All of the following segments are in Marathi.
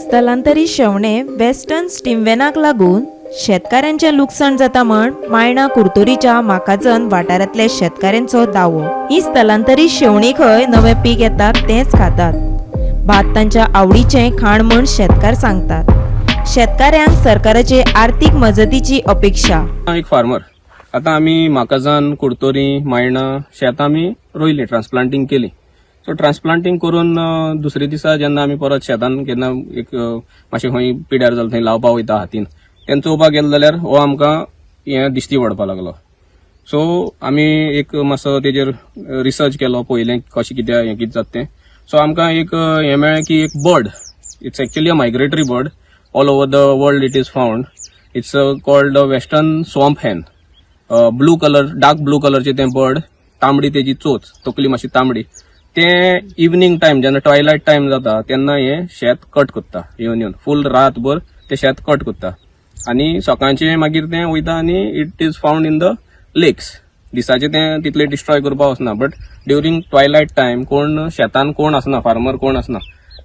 स्थलांतरीत शेवणे वेस्टर्न स्टीमवेनाक लागून शेतकऱ्यांचे लुकसाण जाता म्हण मायणा कुर्तोरीच्या माकाजन वाठारांतल्या शेतकऱ्यांचो दावो। ही स्थलांतरीत शेवणी खंय नवे पीक येतात तेच खातात। भात तांच्या आवडीचे खाण म्हण शेतकार सांगतात। शेतकऱ्यांक सरकाराचे आर्थिक मजतीची अपेक्षा। एक फार्मर आता आम्ही माकाजान कुर्तोरी मायणा शेत आम्ही रोयली ट्रान्सप्लांटिंग केली। सो ट्रान्सप्लांटिंग करून दुसरे दिसा जेन्ना आम्ही परत शेतान केन्ना एक मातशें खंय पिड्यार जालें थंय लावपा वयता हातीन तेन्ना चोवपाक गेलो जाल्यार हो आमकां हें दिश्टी पडपाक लागलो। सो आमी एक मातसो तेजेर रिसर्च केलो, पयलें कशें कितें हें कितें जाता तें। सो आमकां एक हें मेळ्ळें की एक bird, it's actually a migratory bird, all over the world it is found. It's called western swamp हेन। ब्लू कलर, डार्क ब्लू कलरचे तें बर्ड, तांबडी तेजी चोच, तकली मातशी तांबडी। ते इवनिंग टायम जेन्ना ट्वायलायट टायम जाता तेन्ना हे शेत कट करता, येवन फूल रातभर ते शेत कट करता आनी सकाळचें मागीर तें वयता आनी it is found in the लेक्स। दिसाचे तें तितले डिस्ट्रॉय करपाक वचना, बट ड्युरींग ट्वायलायट टायम कोण शेतान कोण आसना, फार्मर कोण आसना,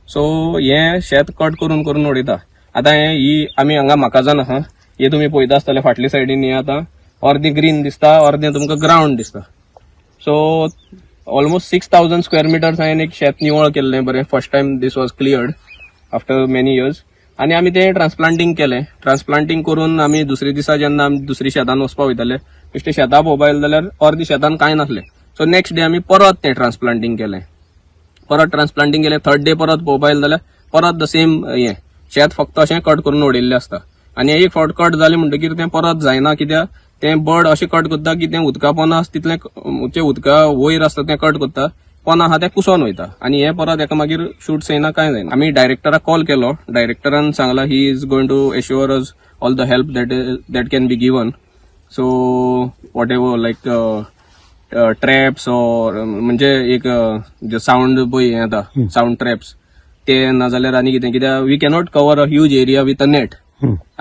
सो हे शेत कट करून करून उडयता। आतां ही आमी हांगा माकाजान आहा, हे तुमी पळयता आसतले फाटले सायडीन हे आतां अर्दें ग्रीन दिसता, अर्दें तुमकां ग्राउंड दिसता। सो ऑलमोस्ट 6000 स्क्वेअर मिटर्स हांवें एक शेत निवळ केल्लें बरें। First time this was cleared after many years आनी आमी तें ट्रान्सप्लांटिंग केलें। ट्रान्सप्लांटिंग करून आमी दुसरे दिसा जेन्ना आमी दुसरी शेतान वचपाक वयताले बेश्टे शेतां पळोवपाक येले जाल्यार अर्दी शेतान कांय नासलें। सो नेक्स्ट डे आमी परत तें ट्रान्सप्लांटिंग केलें, थर्ड डे परत पळोवपाक येले जाल्यार परत द सेम हें शेत फक्त अशें कट करून उडयल्लें आसता। आनी एक फावट कट जालें म्हणटकीर तें परत जायना, कित्याक तें बर्ड अशें कट करता की तें उदका पोंदा तितलें उदका वयर आसता तें कट करता, पोंदा आहा तें कुसोन वयता आनी हें परत एका मागीर शूट जायना, कांय जायना। आमी डायरेक्टराक कॉल केलो, डायरेक्टरान सांगला he is going to assure us all the help that can be given. So whatever like traps or म्हणजे एक साऊंड पळय हें येता साऊंड ट्रॅप्स ते नाजाल्यार आनी कितें, कित्याक we cannot cover a huge area with a net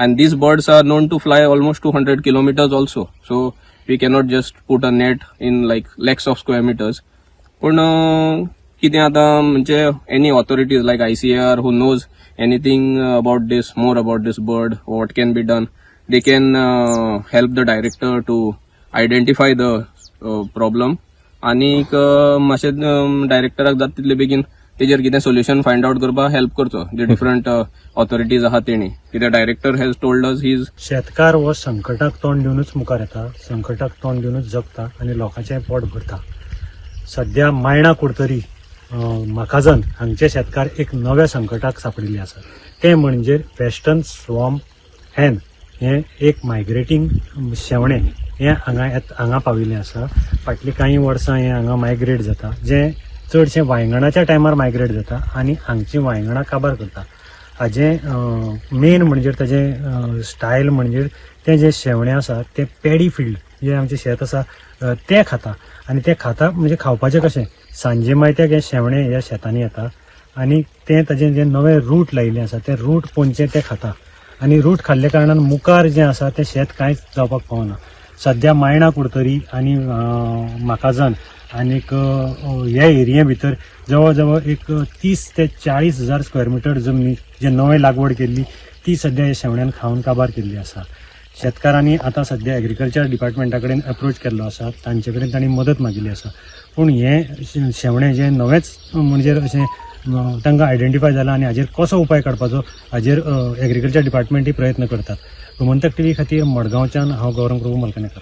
and these birds are known to fly almost 200 kilometers also, so we cannot just put a net in like lakhs of square meters. पण कितें आतां म्हणजे any authorities like ICAR who knows anything about this, more about this bird, what can be done, they can help the director to identify the problem आणि मातशें डायरेक्टराक जाता तितले बेगीन तेजेर कितें सोल्युशन फायंड आउट करपाक हेल्प करचो, जे डिफरंट ऑथॉरिटीज आहा तेणी। कित्याक director has told us he is शेतकार हो संकटाक तोंड दिवनूच मुखार येता, संकटाक तोंड दिवनूच जगता आनी लोकांचें पोट भरता। सध्या मायणा कुर्तोरी माकाजान हांगचे शेतकार एक नव्या संकटाक सांपडिल्ले आसा, ते म्हणजे वेस्टर्न स्वॅम्प हेन हे एक मायग्रेटिंग शेवणें हें हांगा पाविल्लें आसा। फाटलीं कांय वर्सां हें हांगा मायग्रेट जाता, जें चडशें वांयगणाच्या टायमार मायग्रेट जाता आनी हांगचीं वांयगणां काबार करता। हाजें मेन म्हणजे ताजें स्टायल म्हणजे तें जें शेवणें आसा तें पॅडी फील्ड जें आमचें शेत आसा तें खाता आनी तें खाता म्हणजे खावपाचें कशें, सांजे मायत्याक हें शेवणें ह्या शेतांनी येता आनी तें ताजें जें नवें रूट लायिल्लें आसा तें रूट पोंदचें तें खाता आनी रूट खाल्ले कारणान मुखार जें आसा तें शेत कांयच जावपाक पावना। सध्या मायणा कुर्तोरी आनी माकाजान आनीक ह्या एरिये भितर जवळ जवळ एक 30 ते 40 हजार स्क्वेअर मिटर जमनी जे नवे लागवड केल्ली ती सध्या ह्या शेवण्यान खावन काबार केल्ली आसा। शेतकारांनी आतां सध्या एग्रीकल्चर डिपार्टमेंटा कडेन अप्रोच केल्लो आसा, तांचे कडेन तांणी मदत मागिल्ली आसा, पूण हें शेवणें जें नवेंच म्हणजे अशें तांकां आयडेंटिफाय जालां आनी हाजेर कसो उपाय काडपाचो हाजेर एग्रीकल्चर डिपार्टमेंटूय प्रयत्न करतात। गोमंतक टीव्ही खातीर मडगांवच्यान हांव गौरव प्रभू मलकानेकर।